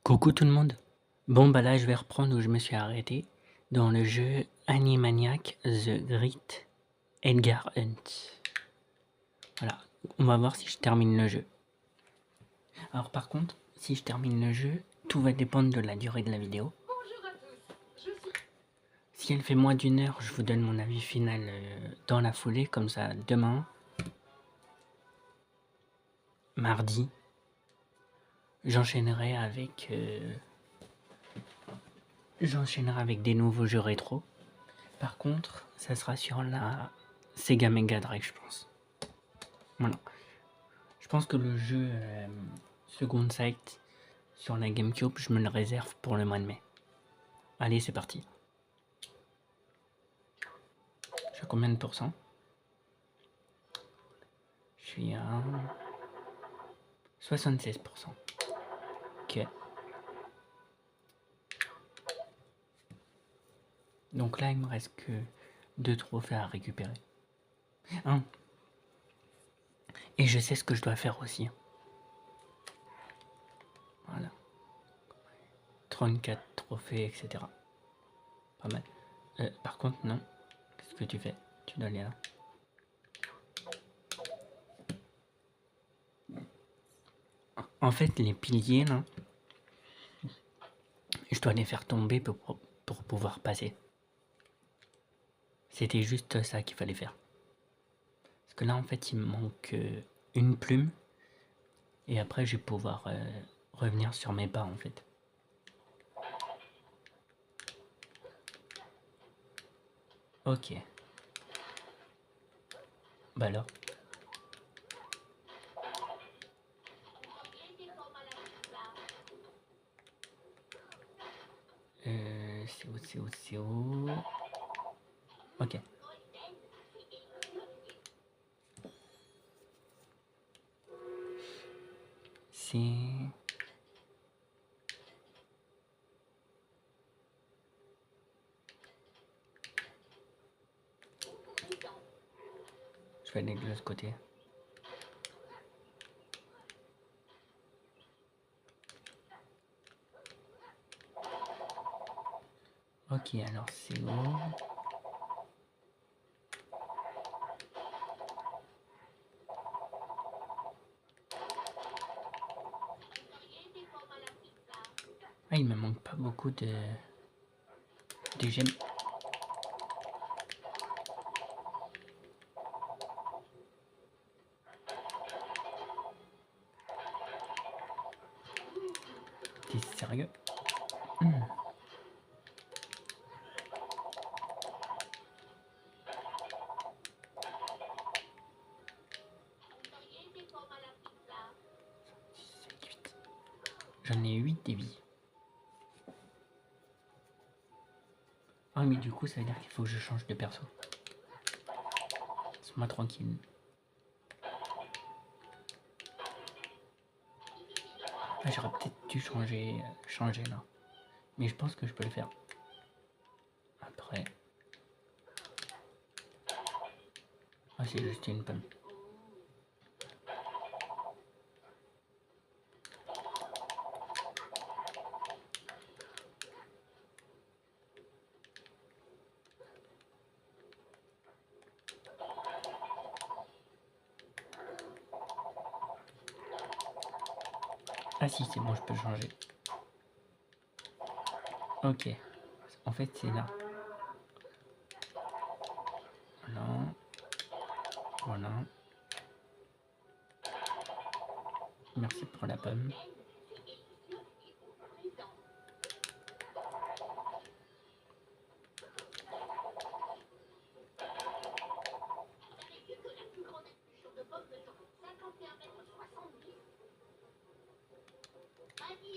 Coucou tout le monde. Bon bah là je vais reprendre où je me suis arrêté dans le jeu Animaniac The Great Edgar Hunt. Voilà, on va voir si je termine le jeu. Alors par contre, si je termine le jeu, tout va dépendre de la durée de la vidéo. Si elle fait moins d'une heure, je vous donne mon avis final dans la foulée, comme ça demain, mardi, j'enchaînerai avec des nouveaux jeux rétro. Par contre, ça sera sur la Sega Mega Drive, je pense. Voilà. Je pense que le jeu Second Sight sur la GameCube, je me le réserve pour le mois de mai. Allez, c'est parti. Je suis à combien de pourcents? Je suis à 76%. Ok. Donc là, il me reste que 2 trophées à récupérer. Un. Et je sais ce que je dois faire aussi. Voilà. 34 trophées, etc. Pas mal. Par contre, non. Qu'est-ce que tu fais? Tu dois aller là. En fait, les piliers, là, je dois les faire tomber pour pouvoir passer. C'était juste ça qu'il fallait faire. Parce que là, en fait, il me manque une plume. Et après, je vais pouvoir revenir sur mes pas, en fait. Ok. Bah alors. C'est où? Ok. C'est... Je vais aller de l'autre côté. Ok, alors c'est où? Ah, il me manque pas beaucoup de gemmes. T'es sérieux? J'en ai 8 des vies. Ah mais du coup ça veut dire qu'il faut que je change de perso. Laisse-moi tranquille. Ah, j'aurais peut-être dû changer là. Mais je pense que je peux le faire. Après... Ah, c'est juste une pomme. Ah si, c'est bon, je peux changer. Ok. En fait, c'est là. Voilà. Voilà. Merci pour la pomme.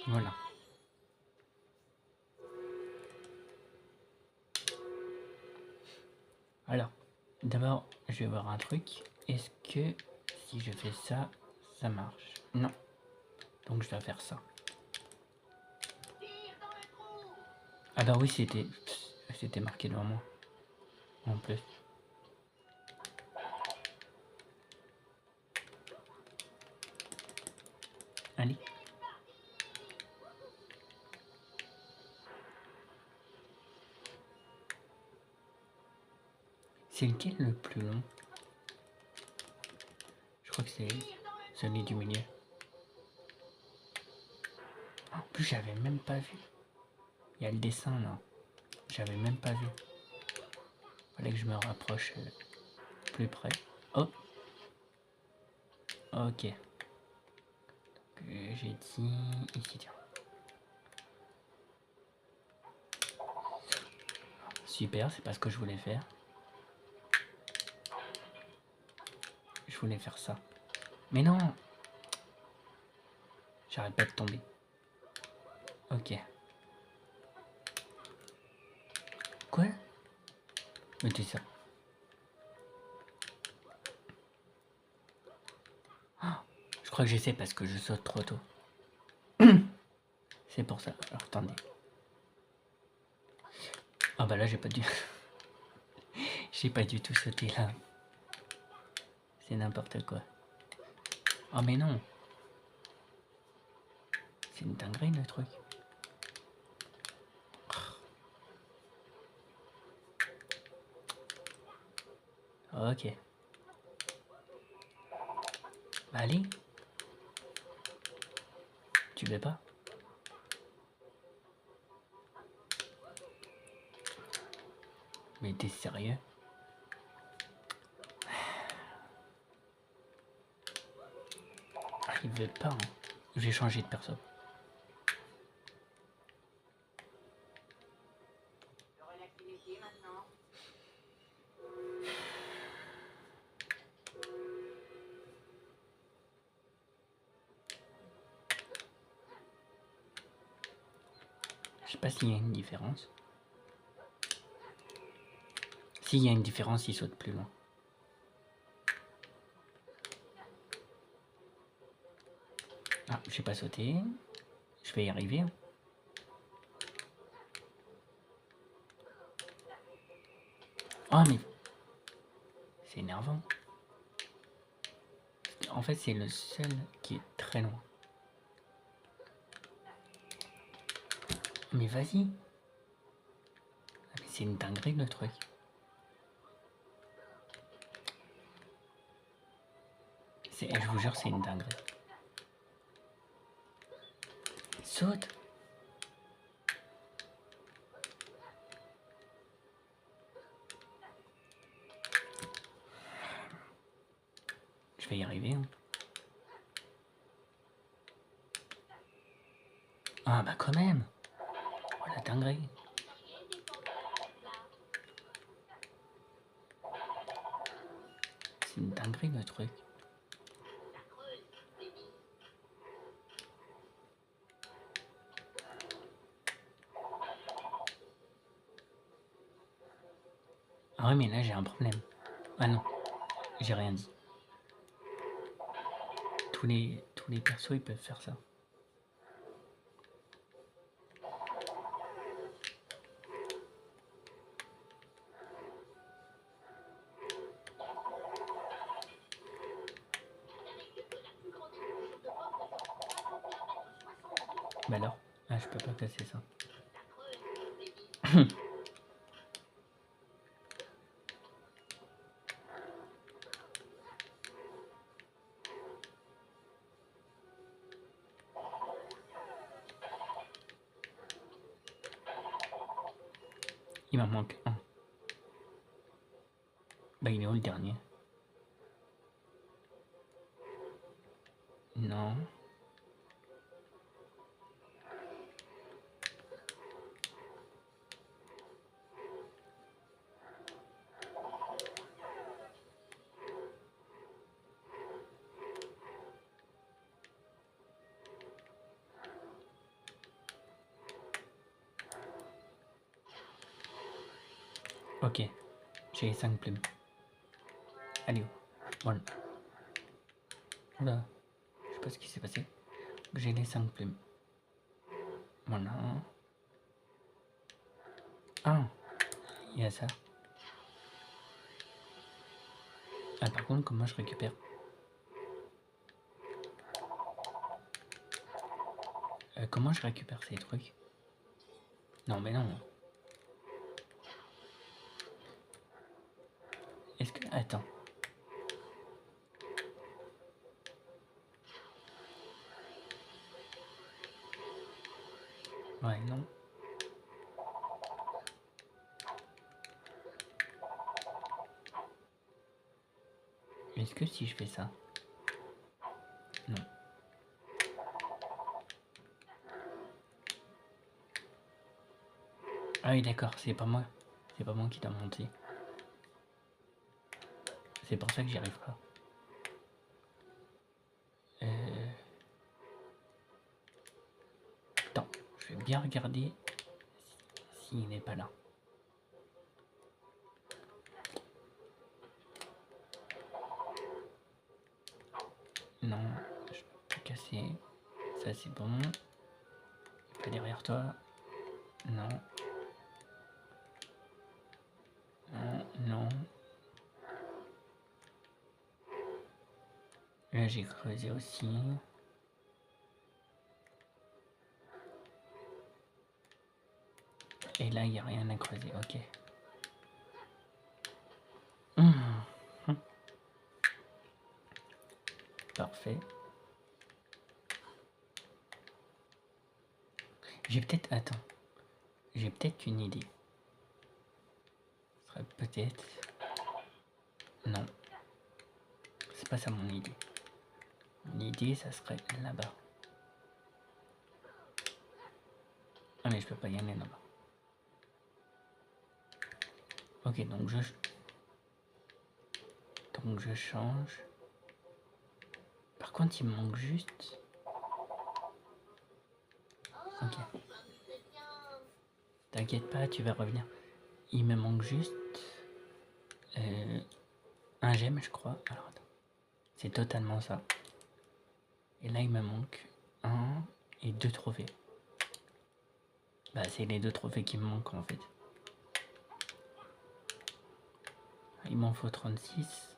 Voilà. Alors, d'abord, je vais voir un truc. Est-ce que si je fais ça, ça marche? Non. Donc je dois faire ça. Ah bah oui, c'était marqué devant moi. En plus. Allez. C'est lequel le plus long? Je crois que c'est celui du milieu. En plus, j'avais même pas vu. Il y a le dessin là. J'avais même pas vu. Fallait que je me rapproche plus près. Oh. Ok. J'ai dit ici, tiens. Super, c'est pas ce que je voulais faire. Je voulais faire ça. Mais non! J'arrête pas de tomber. Ok. Quoi? Mais tu sais. Oh, je crois que j'essaie parce que je saute trop tôt. C'est pour ça. Alors attendez. Ah bah là j'ai pas dû. J'ai pas du tout sauté là. C'est n'importe quoi. Oh mais non. C'est une dinguerie le truc. Ok. Bah allez. Tu veux pas? Mais t'es sérieux? Il veut pas. Hein. Je vais changer de perso. Je sais pas s'il y a une différence. S'il y a une différence, il saute plus loin. Ah, j'ai pas sauté. Je vais y arriver. Oh mais... C'est énervant. En fait, c'est le seul qui est très loin. Mais vas-y. Mais c'est une dinguerie le truc. Je vous jure, c'est une dinguerie. Saute. Je vais y arriver. Hein. Ah bah quand même. Oh la dinguerie. C'est une dinguerie le truc. Ah ouais mais là j'ai un problème. Ah non, j'ai rien dit. Tous les persos ils peuvent faire ça. Bah alors, ah, je peux pas casser ça. Il m'en manque un. Bah il est où le dernier? Non. Ok, j'ai les 5 plumes. Allez, voilà. Oula, je sais pas ce qui s'est passé. J'ai les 5 plumes. Voilà. Ah, il y a ça. Ah, par contre, comment je récupère? Comment je récupère ces trucs? Non, mais non. Attends. Ouais, non. Est-ce que si je fais ça? Non. Ah oui, d'accord, c'est pas moi. C'est pas moi qui dois monter. C'est pour ça que j'y arrive pas. Attends, je vais bien regarder s'il n'est pas là. Non, je peux casser. Ça c'est bon. Pas derrière toi. Non. Non, non. Là j'ai creusé aussi. Et là il n'y a rien à creuser, ok. Parfait. J'ai peut-être... Attends. J'ai peut-être une idée. Ce serait peut-être... Non. C'est pas ça mon idée. Mon idée, ça serait là-bas. Ah mais je peux pas y aller là-bas. Ok, donc je change. Par contre, il me manque juste... Ok. T'inquiète pas, tu vas revenir. Il me manque juste... un gemme, je crois. Alors attends. C'est totalement ça. Et là, il me manque 1 et 2 trophées. Bah, c'est les 2 trophées qui me manquent en fait. Il m'en faut 36.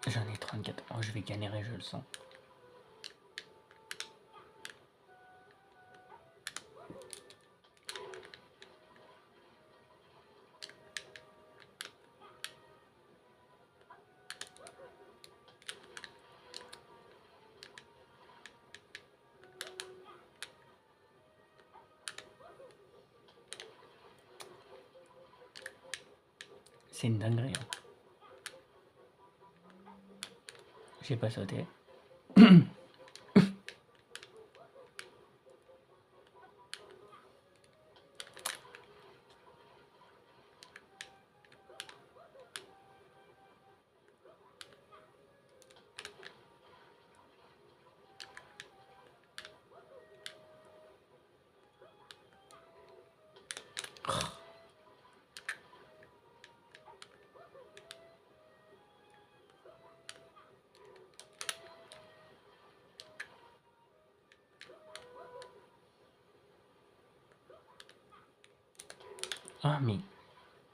J'en ai 34. Oh, je vais galérer, je le sens. C'est une dinguerie. Hein. J'ai pas sauté. Ah, mais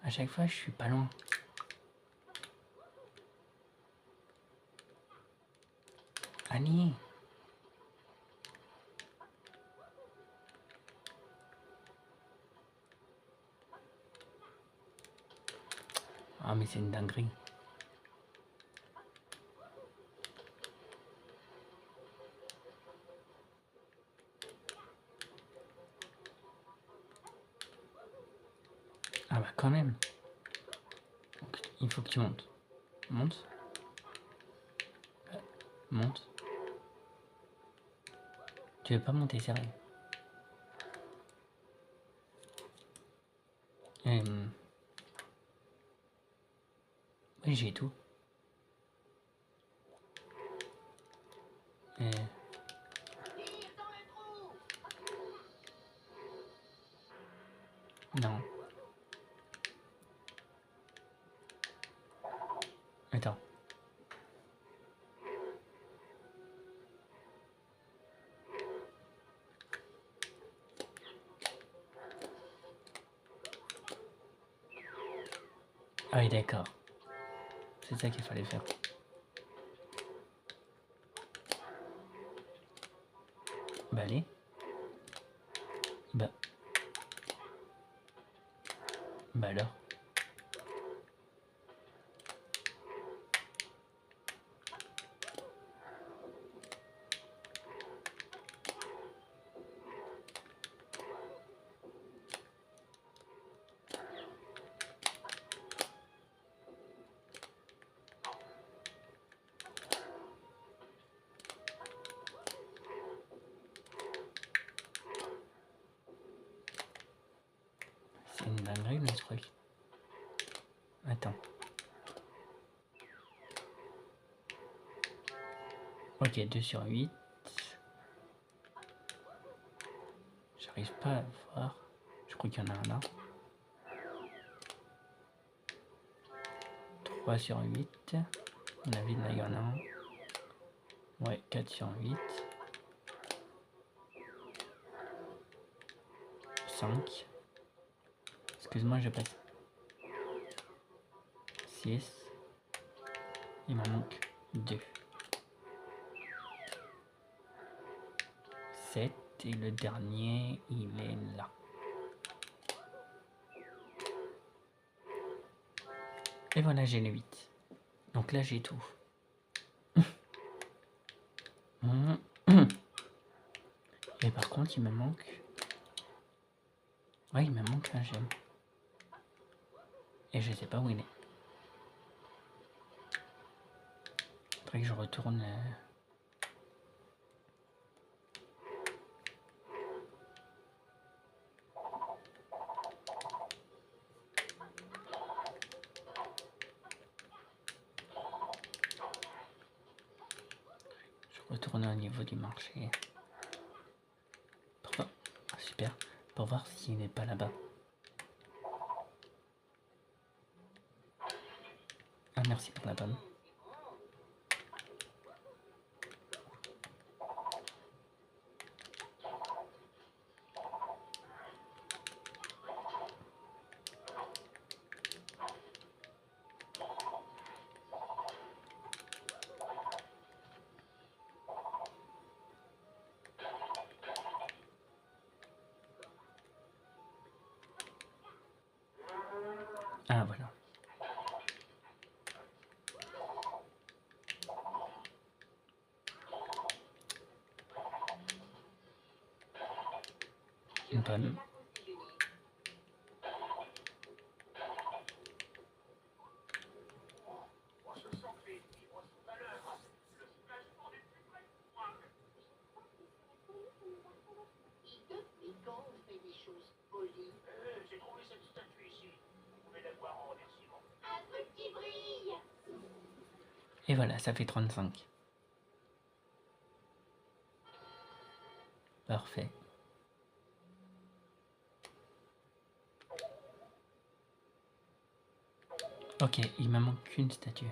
à chaque fois, je suis pas loin. Allez. Ah, mais c'est une dinguerie. Ah bah quand même. Donc, il faut que tu montes. Monte. Monte. Tu veux pas monter, sérieux? Oui, j'ai tout. Non. Attends. Ah oui, d'accord. C'est ça qu'il fallait faire. Bah allez. Bah alors. dinguerie le truc. Attends. Ok, 2 sur 8. J'arrive pas à voir. Je crois qu'il y en a un là. 3 sur 8. À mon avis, là, il y en a un. Ouais, 4 sur 8. 5. Excuse-moi, je passe. 6. Il m'en manque 2. 7. Et le dernier, il est là. Et voilà, j'ai les 8. Donc là, j'ai tout. Et par contre, il me manque... Ouais, il me manque un gemme. Et je sais pas où il est. Faudrait que je retourne... Je retourne au niveau du marché. Pour voir... Super. Pour voir s'il n'est pas là-bas. Ah, merci pour la bonne. Ah, voilà. Une bonne. Et voilà, ça fait 35. Parfait. Ok, il me manque qu'une statue.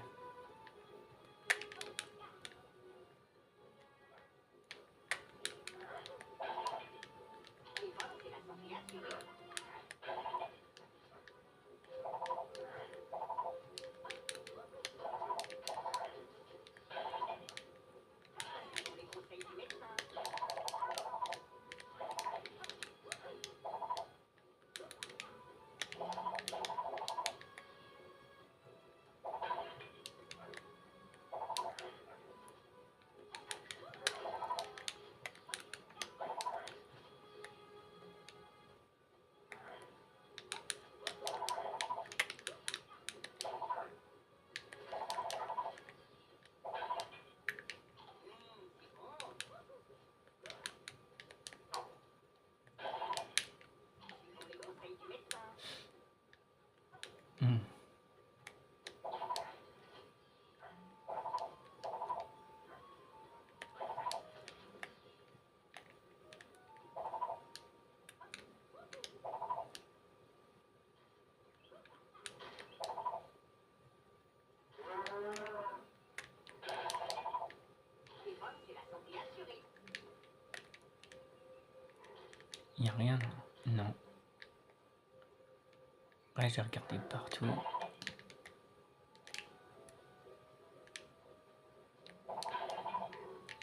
Hmm. Il n'y a rien, non. Ouais, j'ai regardé partout.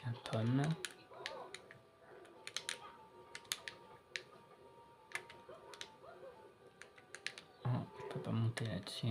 Un pomme. Oh, je peux pas monter là-dessus.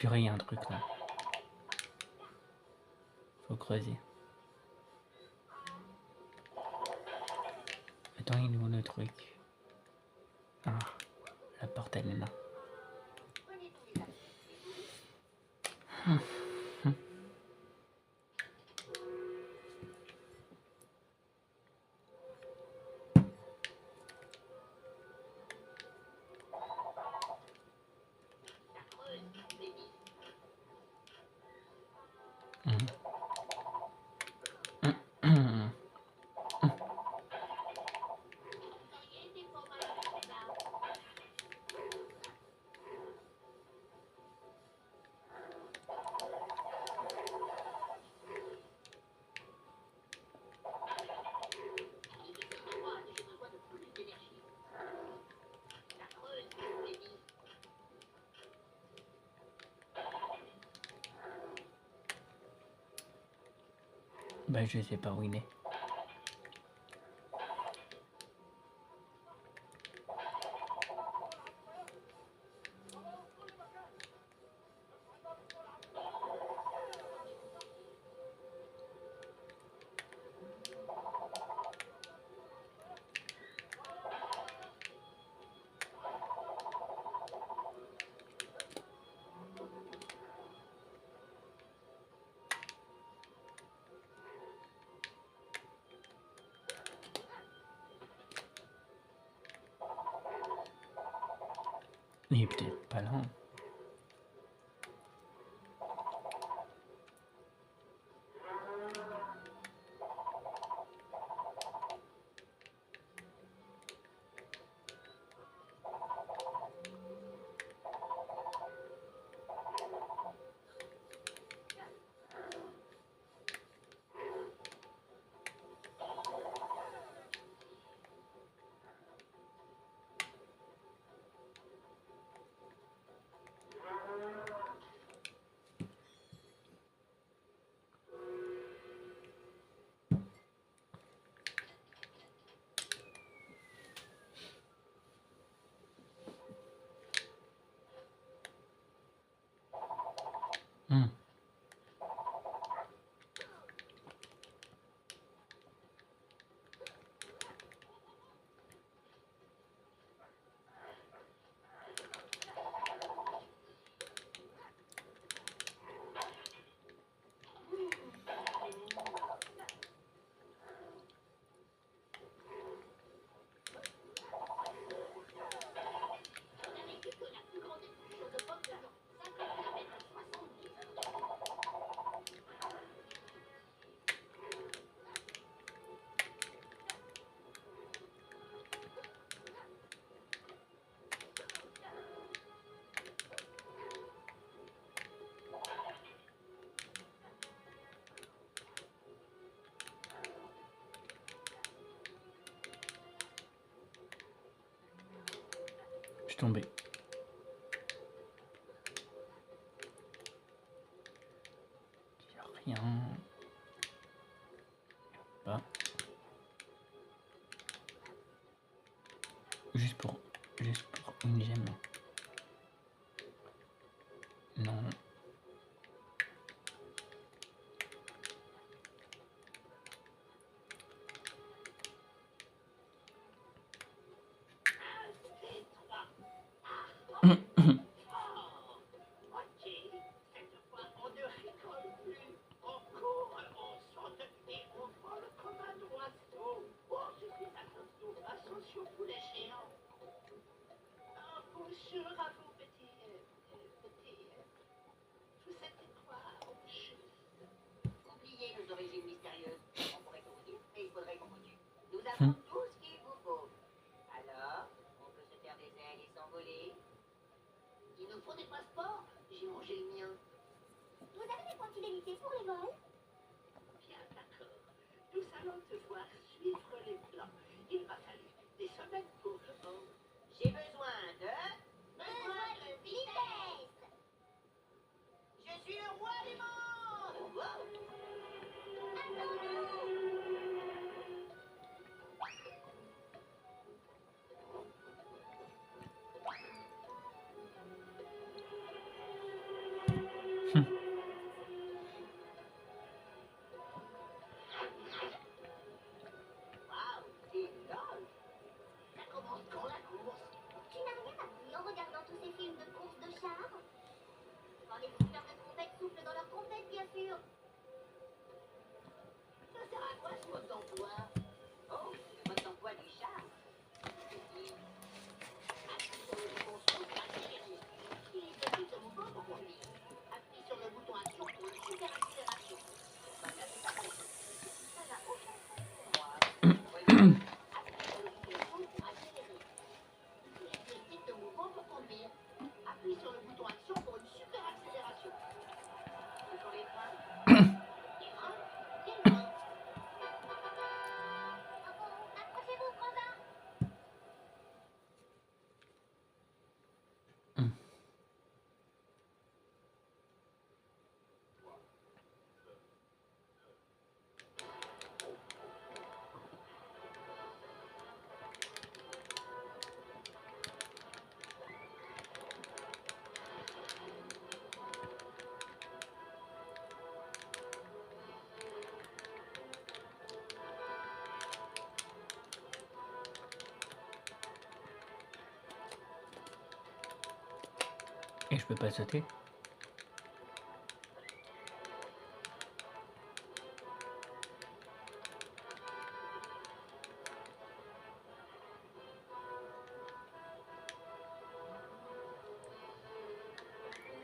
Purée, il y a un truc là. Faut creuser. Attends, il est où le truc? Ah, la porte elle est là. Bah je sais pas où il est. Il est peut-être pas là. Je suis tombé. Il n'y a rien. Pas. Juste pour une gemme. Non. Et je peux pas sauter.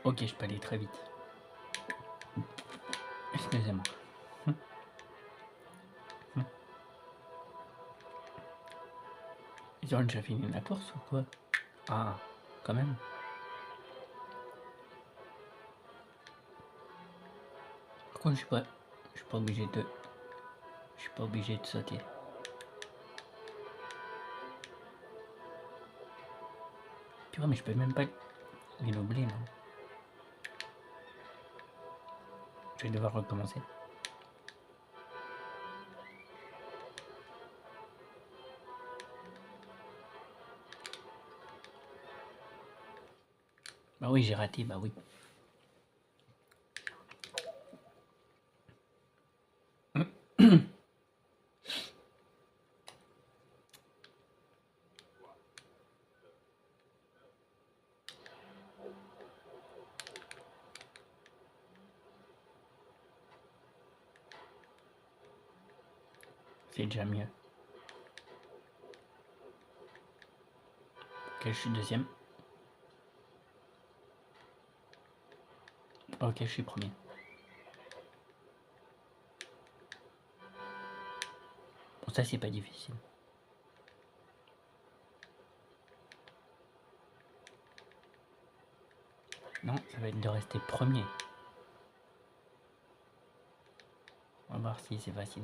Ok, je peux aller très vite. Excusez-moi. Ils ont déjà fini la course ou quoi? Ah, quand même. Par contre, je suis pas obligé de sauter. Tu vois, mais je peux même pas les doubler, non? Je vais devoir recommencer. Bah oui, j'ai raté, bah oui. C'est déjà mieux. Ok, je suis deuxième. Ok, je suis premier. Bon, ça, c'est pas difficile. Non, ça va être de rester premier. On va voir si c'est facile.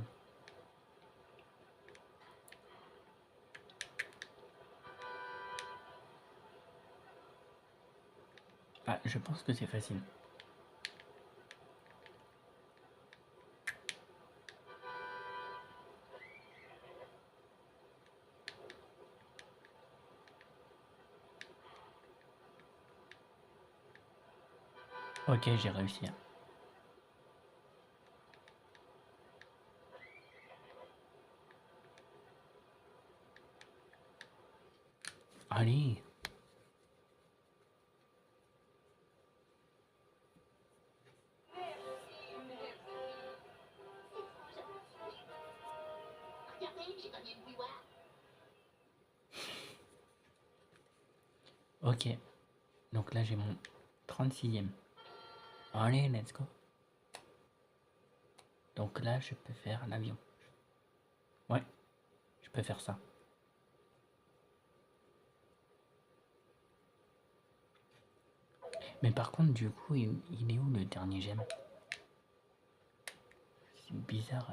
Ah, je pense que c'est facile. Ok, j'ai réussi. Allez. Ok. Donc là, j'ai mon 36e. Allez, let's go. Donc là, je peux faire l'avion. Ouais, je peux faire ça. Mais par contre, du coup, il est où le dernier gemme? C'est bizarre.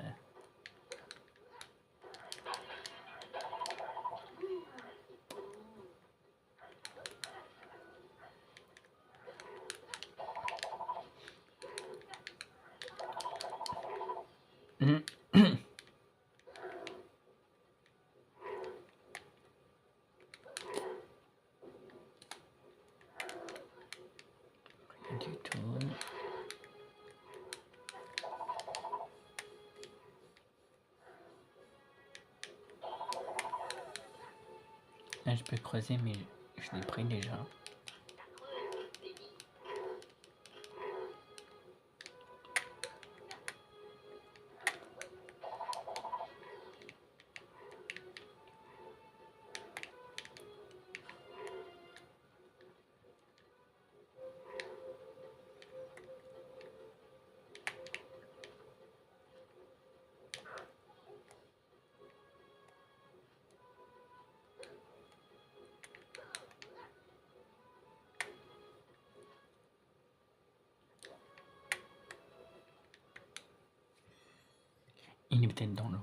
Du tout. Là, je peux creuser, mais je l'ai pris déjà. Il est peut-être dans l'eau.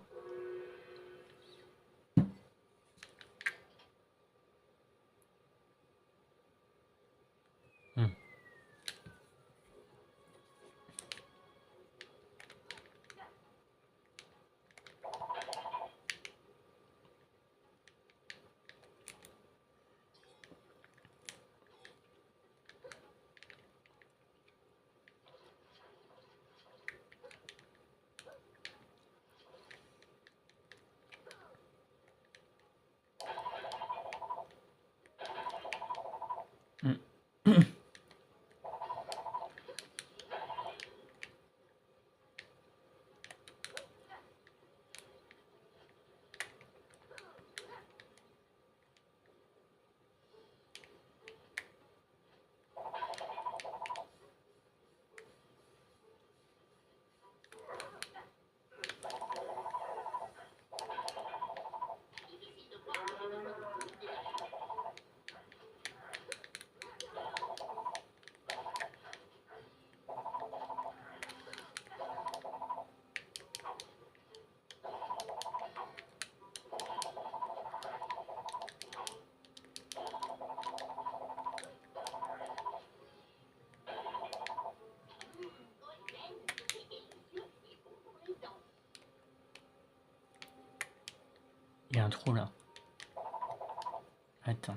Il y a un trou là. Attends.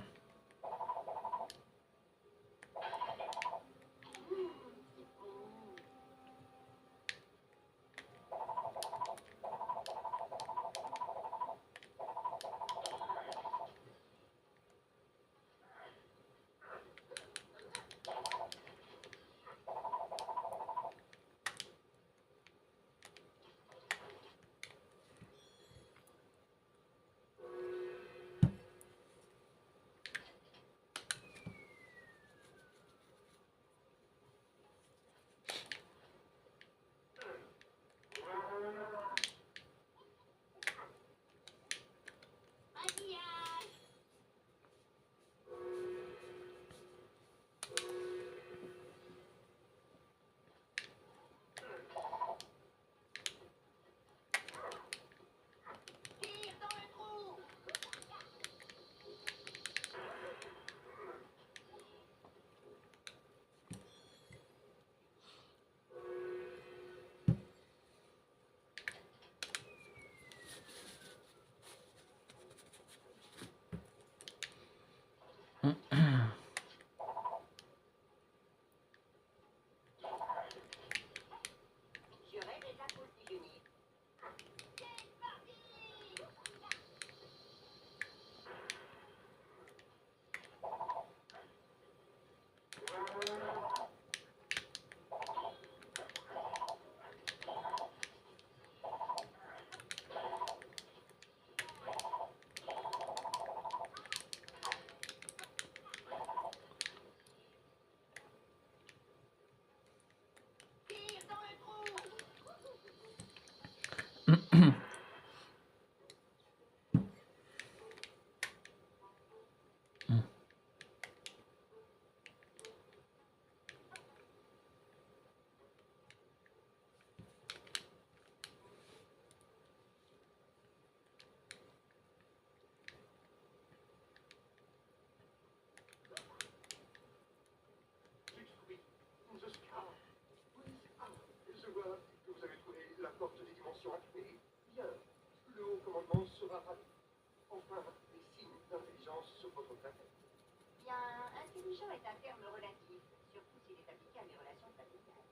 Est un terme relatif, surtout s'il est appliqué à mes relations familiales.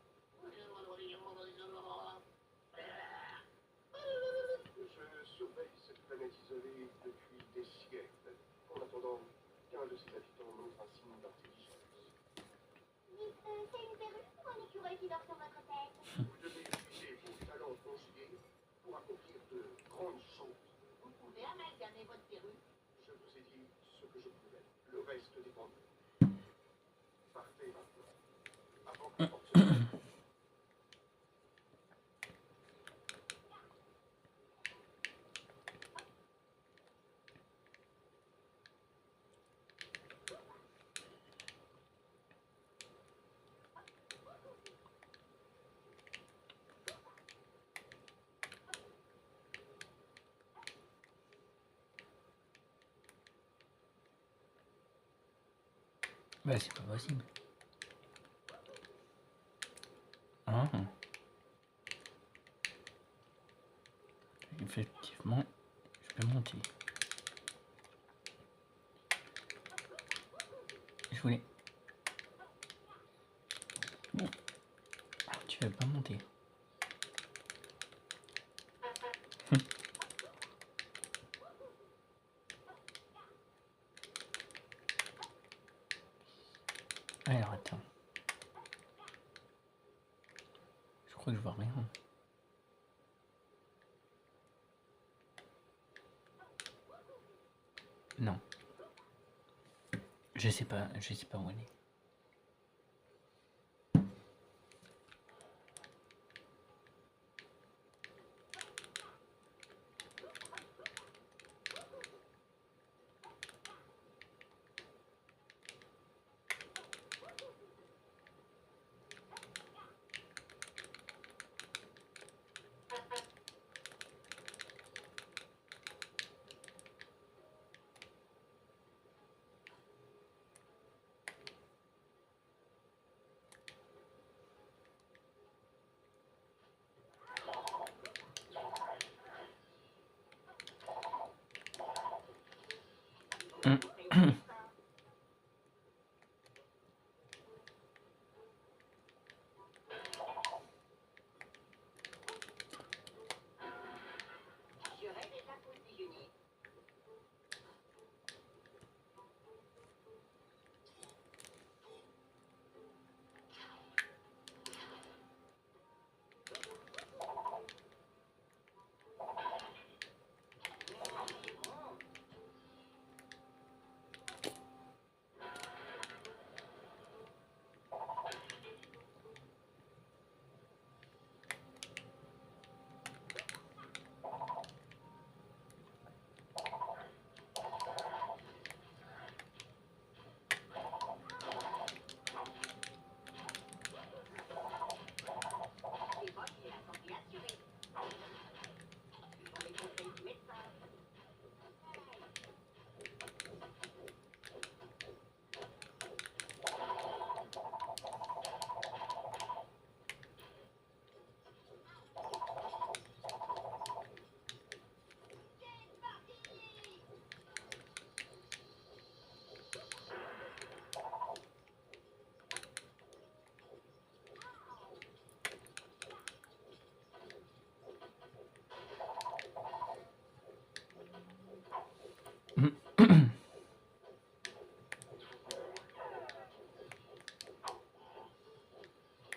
Je surveille cette planète isolée depuis des siècles, en attendant ses habitants montre un signe d'intelligence. Dites, c'est une perruque ou un écureuil qui dort sur votre tête? Vous devez utiliser vos talents conjugués pour accomplir de grandes choses. Vous pouvez amalgamer votre perruque? Je vous ai dit ce que je pouvais. Le reste dépend de vous. Partez maintenant. Avant que la porte se ferme. Bah c'est pas possible. Ah. Effectivement, je peux monter. Je voulais... Ah, tu veux pas monter. Alors attends. Je crois que je vois rien. Non. Je sais pas où elle est. J'aurais déjà postillonné. C'est moi qui ai la santé assurée. Suivant les conseils du médecin.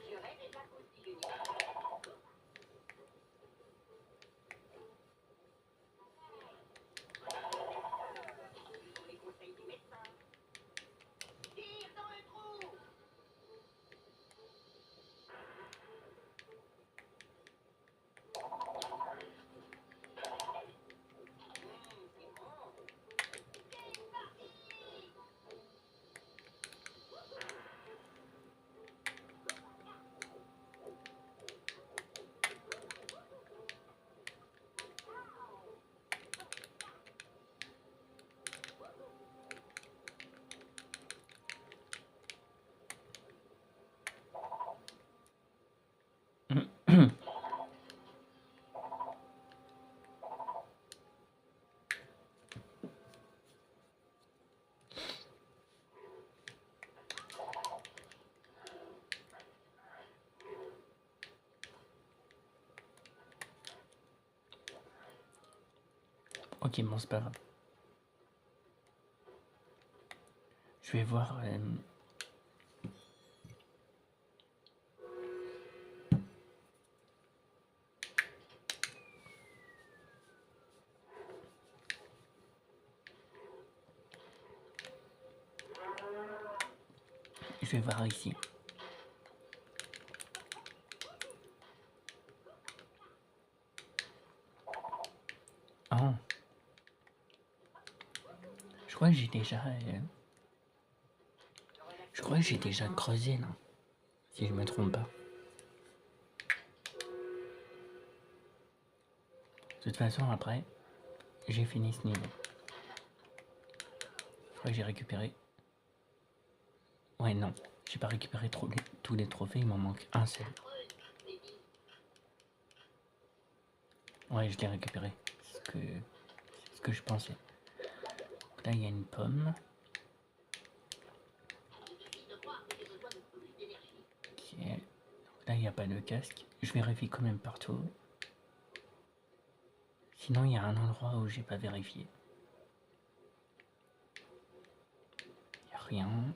J'aurais déjà postillonné. Suivant les conseils du médecin. Tire dans le trou. C'est bon. Ok, bon, c'est pas grave. Je vais voir. Je vais voir ici. Oh. Je crois que j'ai déjà. Je crois que j'ai déjà creusé là. Si je me trompe pas. De toute façon, après, j'ai fini ce niveau. Je crois que j'ai récupéré. Ouais, non. J'ai pas récupéré tous les trophées, il m'en manque un seul. Ouais, je l'ai récupéré. C'est ce que je pensais. Là, il y a une pomme. Ok. Là, il n'y a pas de casque. Je vérifie quand même partout. Sinon, il y a un endroit où j'ai pas vérifié. Il n'y a rien.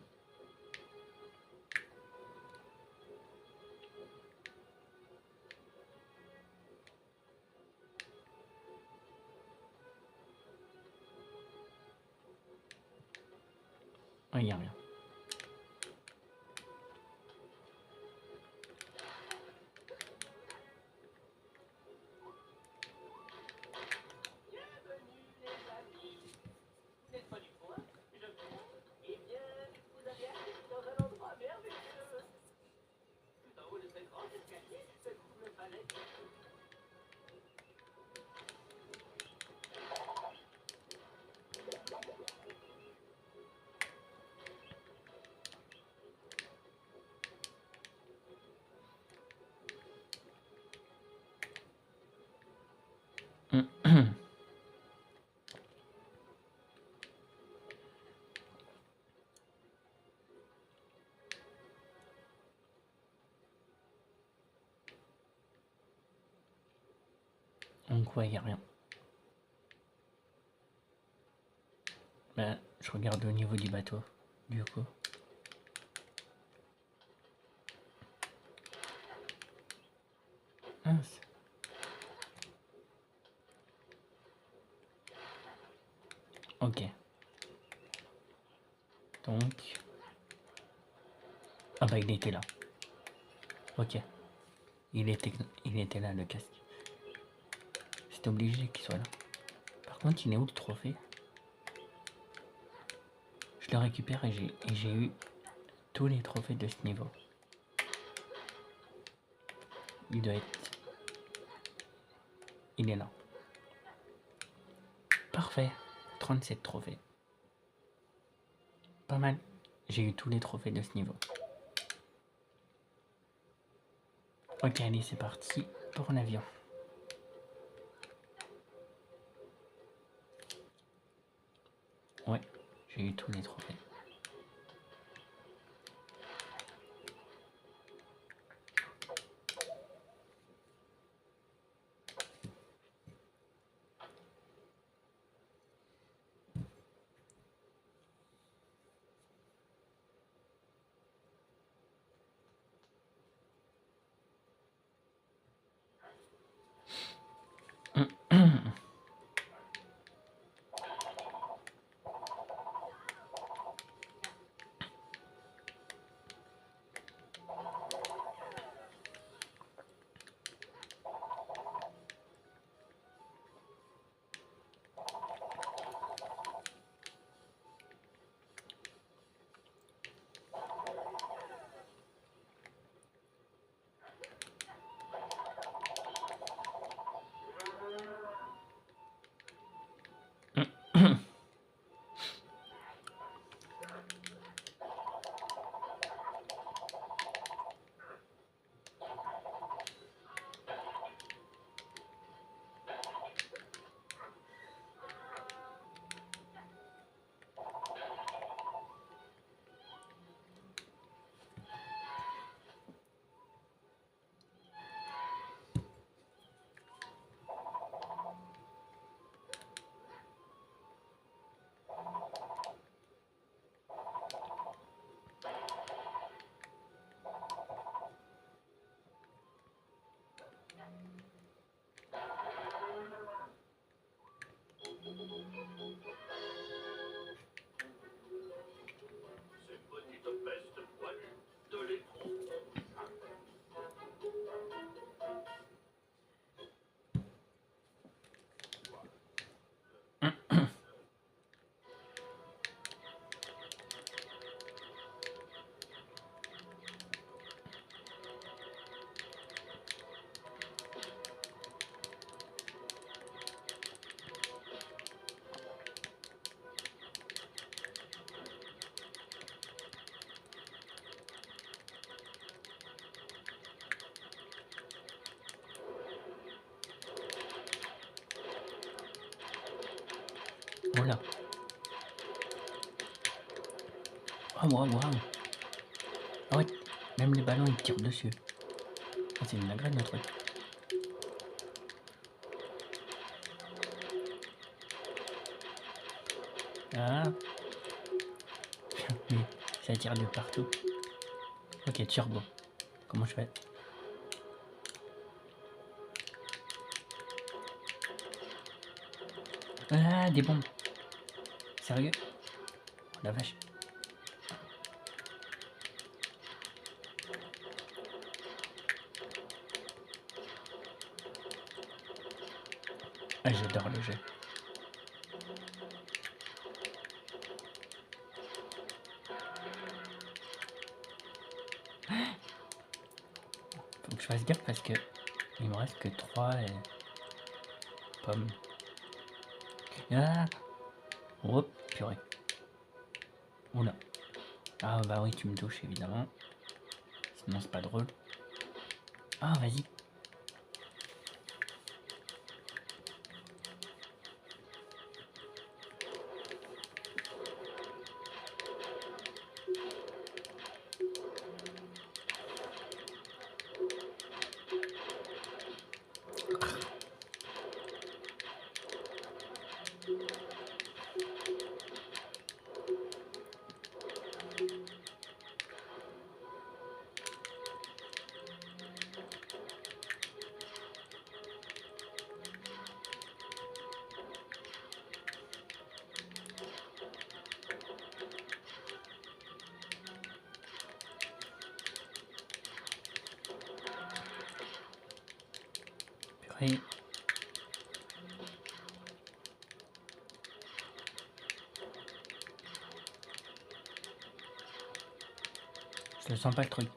Ouais, il n'y a rien. Donc ouais, il n'y a rien. Bah, je regarde au niveau du bateau, du coup. Mince. Ok. Donc... Ah bah il était là. Ok. Il était là, le casque. C'est obligé qu'il soit là. Par contre, il est où le trophée? Je le récupère et j'ai eu tous les trophées de ce niveau. Il doit être... Il est là. Parfait. 37 trophées. Pas mal. J'ai eu tous les trophées de ce niveau. Ok, allez, c'est parti pour l'avion. Ouais, j'ai eu tous les trophées. Voilà. Oh, waouh, waouh. Ah ouais, même les ballons, ils tirent dessus. Ah, c'est une dinguerie, le truc. Ah. Mais ça tire de partout. Ok, turbo. Comment je fais? Ah, des bombes. Sérieux? Oh, la vache. Ah, j'adore le jeu. Faut que je fasse gaffe parce que il me reste que 3 pommes. Ah! Oh, purée. Oula. Ah bah oui, tu me touches évidemment. Sinon c'est pas drôle. Ah, vas-y. Purée. Je le sens pas le truc.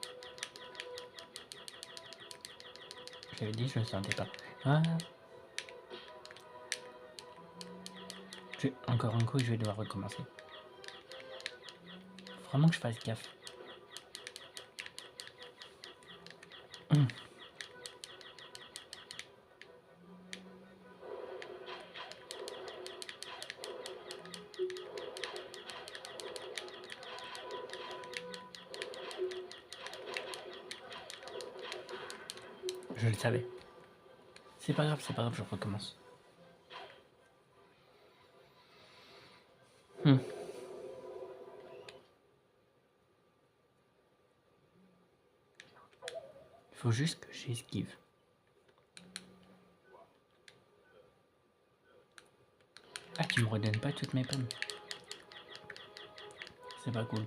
J'avais dit je le sentais pas. Ah. Encore un coup, je vais devoir recommencer. Faut vraiment que je fasse gaffe. Je le savais. C'est pas grave, je recommence. Il faut juste que j'esquive. Ah, tu me redonnes pas toutes mes pommes. C'est pas cool.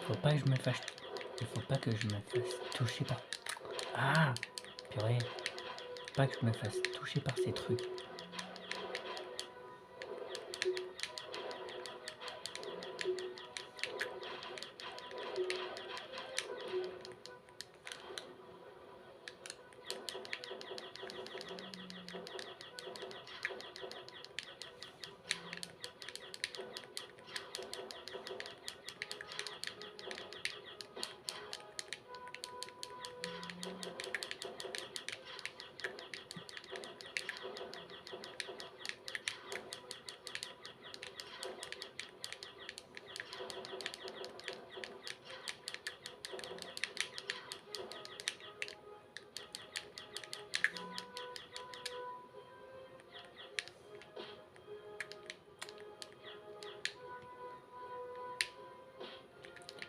Faut pas que je me fasse... Il faut pas que je me fasse toucher par... Ah! Purée. Faut pas que je me fasse toucher par ces trucs.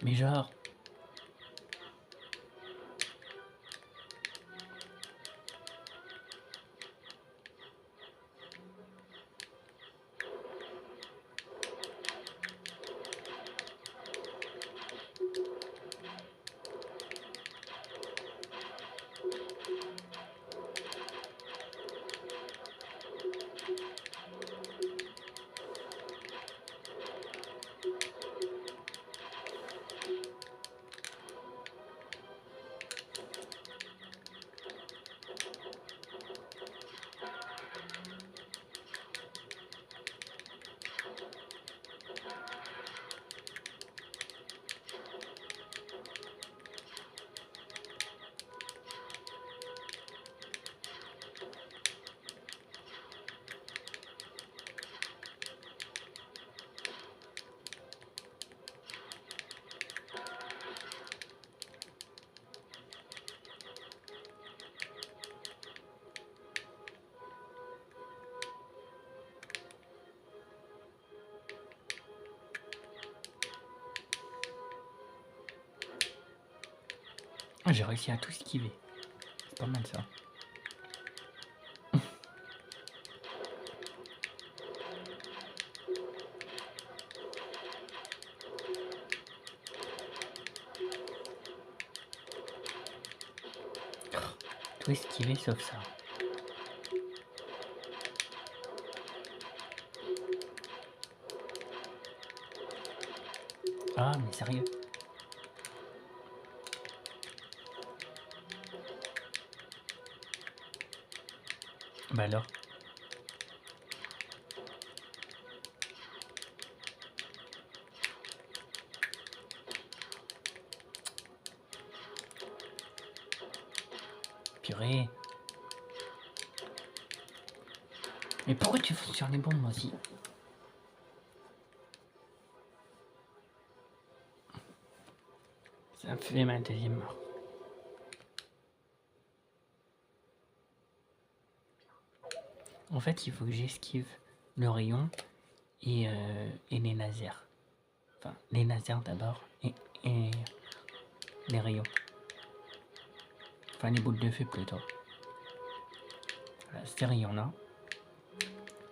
Mais genre... J'ai réussi à tout esquiver. C'est pas mal ça. Tout esquiver sauf ça. Ah mais sérieux. Bah alors. Purée. Mais pourquoi tu fonces sur les bombes moi aussi? Ça fait ma deuxième mort. En fait, il faut que j'esquive le rayon et les lasers. Enfin, les lasers d'abord et les rayons. Enfin, les boules de feu plutôt. Voilà, ces rayons-là.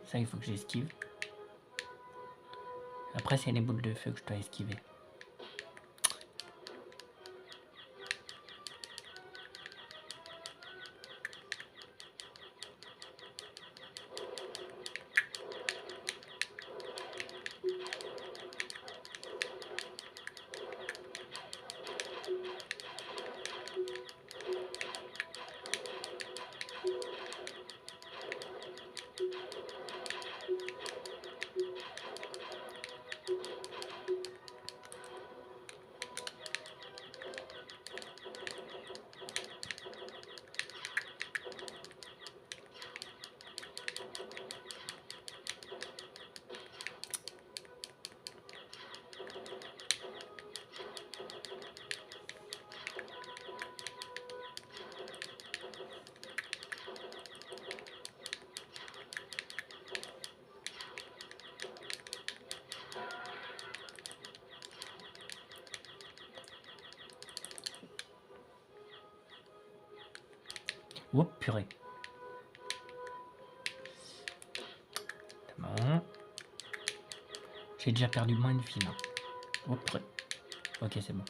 Ça, il faut que j'esquive. Après, c'est les boules de feu que je dois esquiver. Oh purée. C'est bon. J'ai déjà perdu moins de vie là. Oh purée. Ok, c'est bon.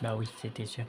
Bah oui, c'était sûr.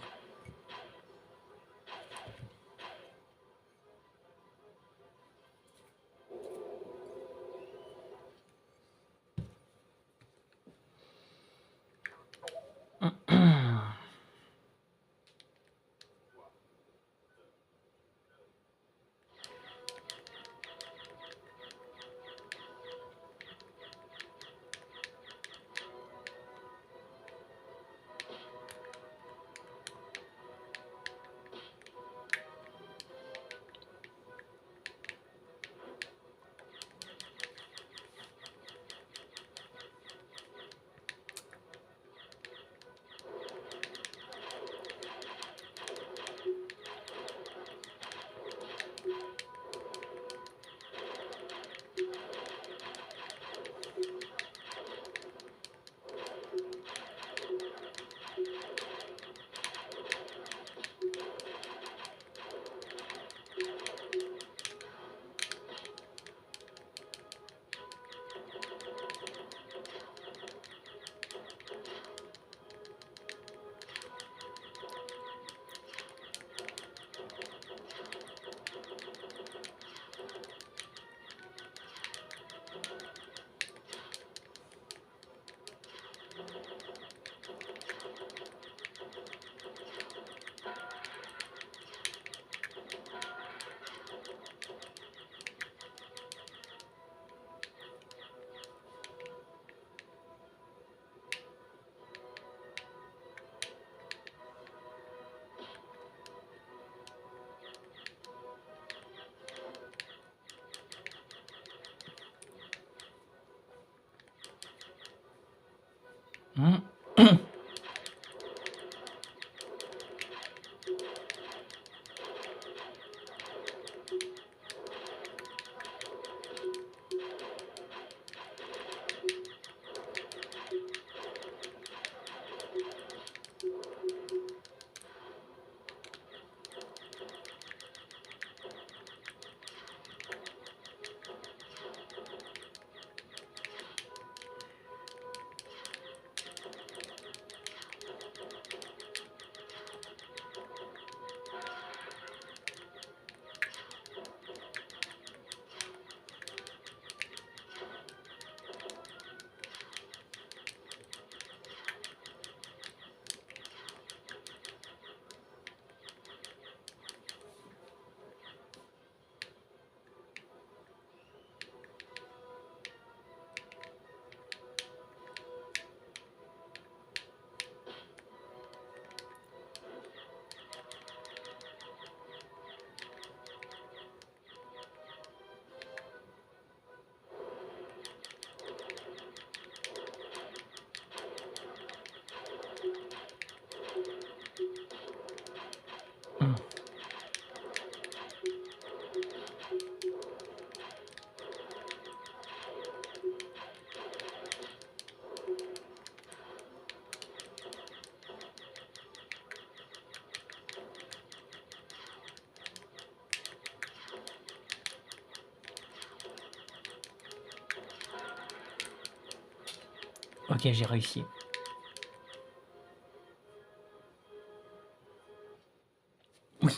Ok, j'ai réussi. Oui.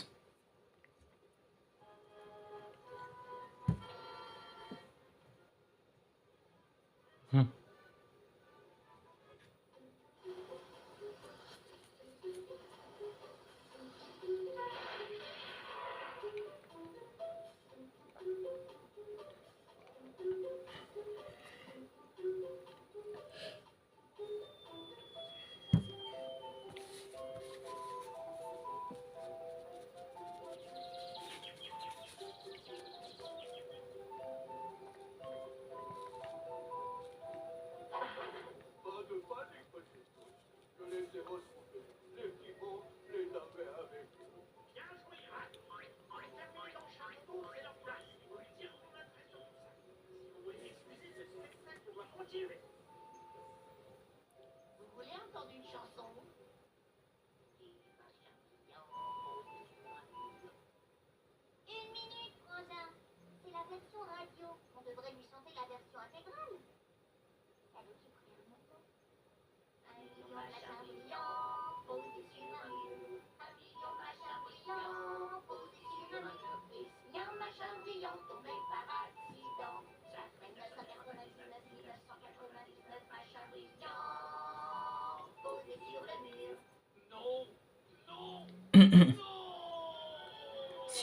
Pas de panique, petit pouce. Je les ai retrouvés. Les petits mots, les avaient avec eux. Bien joué, Rat. Enfermez-les dans chaque tour, c'est leur place. Ils vous lui diront l'adresse de tout ça. Si vous voulez m'excuser, ce spectacle doit continuer. Vous voulez entendre une chanson? Une minute, Frangin. C'est la version radio. On devrait lui chanter la version intégrale. Cadeau qui prie le monde. Un million, machin brillant, beau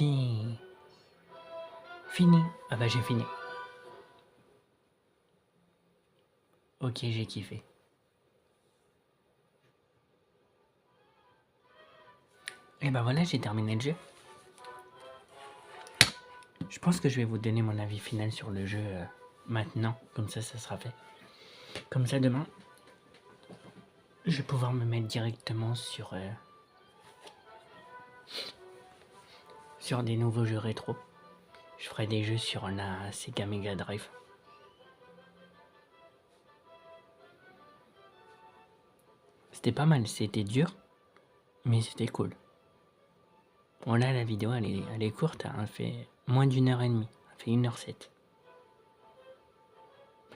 Si. Fini. Ah bah j'ai fini. Ok, j'ai kiffé. Et bah voilà, j'ai terminé le jeu. Je pense que je vais vous donner mon avis final sur le jeu maintenant. Comme ça sera fait. Comme ça, demain, je vais pouvoir me mettre directement sur des nouveaux jeux rétro. Je ferai des jeux sur la Sega Mega Drive. C'était pas mal, c'était dur, mais c'était cool. Bon là, la vidéo, elle est courte, elle fait moins d'1h30, elle fait 1h07.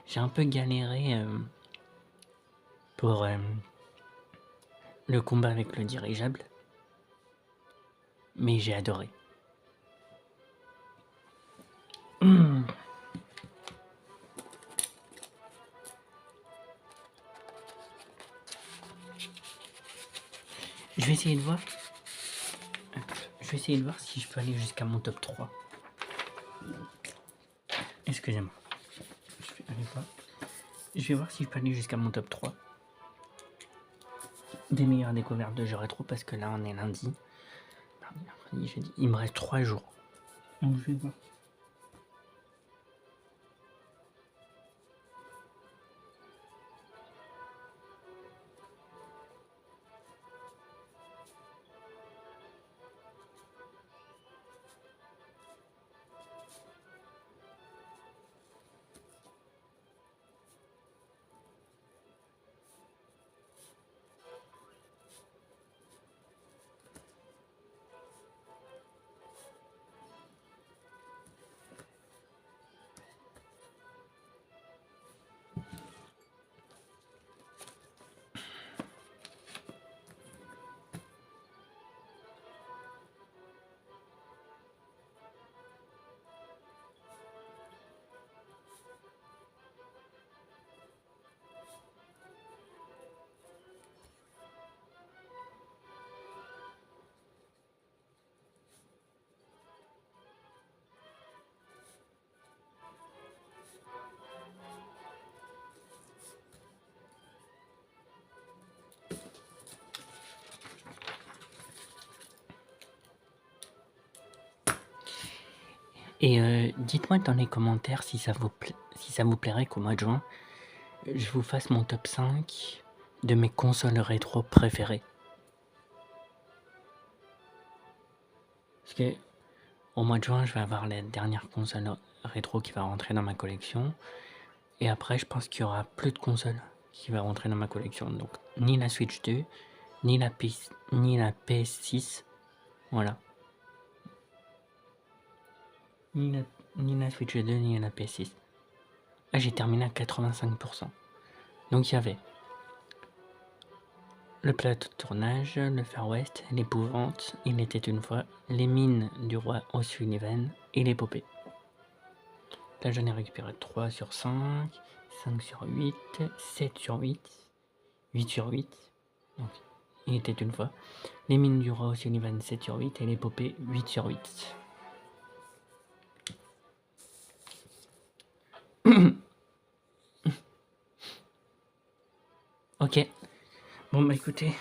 J'ai un peu galéré pour le combat avec le dirigeable, mais j'ai adoré. Je vais essayer de voir. Je vais essayer de voir si je peux aller jusqu'à mon top 3. Excusez-moi. Je vais voir si je peux aller jusqu'à mon top 3 des meilleures découvertes de jeux rétro, parce que là on est lundi. Mardi, mercredi, jeudi. Il me reste 3 jours. Donc je vais voir. Et dites-moi dans les commentaires si ça vous plairait qu'au mois de juin, je vous fasse mon top 5 de mes consoles rétro préférées. Parce que au mois de juin, je vais avoir la dernière console rétro qui va rentrer dans ma collection. Et après, je pense qu'il y aura plus de consoles qui va rentrer dans ma collection. Donc, ni la Switch 2, ni la PS6. Voilà. Ni la Switch 2, ni la PS6. Là, j'ai terminé à 85%. Donc, il y avait le plateau de tournage, le Far West, l'épouvante, il était une fois, les mines du roi O'Sullivan et l'épopée. Là, j'en ai récupéré 3 sur 5, 5 sur 8, 7 sur 8, 8 sur 8. Donc, il était une fois. Les mines du roi O'Sullivan 7 sur 8 et l'épopée 8 sur 8. Ok. Bon bah écoutez,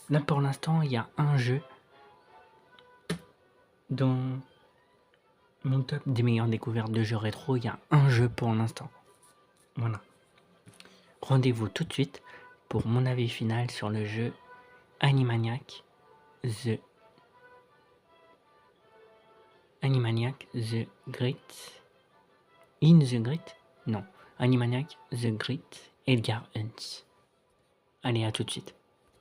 là pour l'instant il y a un jeu dans mon top des meilleures découvertes de jeux rétro, il y a un jeu pour l'instant. Voilà. Rendez-vous tout de suite pour mon avis final sur le jeu Animaniac The Great. In the Great? Non. Animaniac The Great Edgar Hunt. Allez, à tout de suite.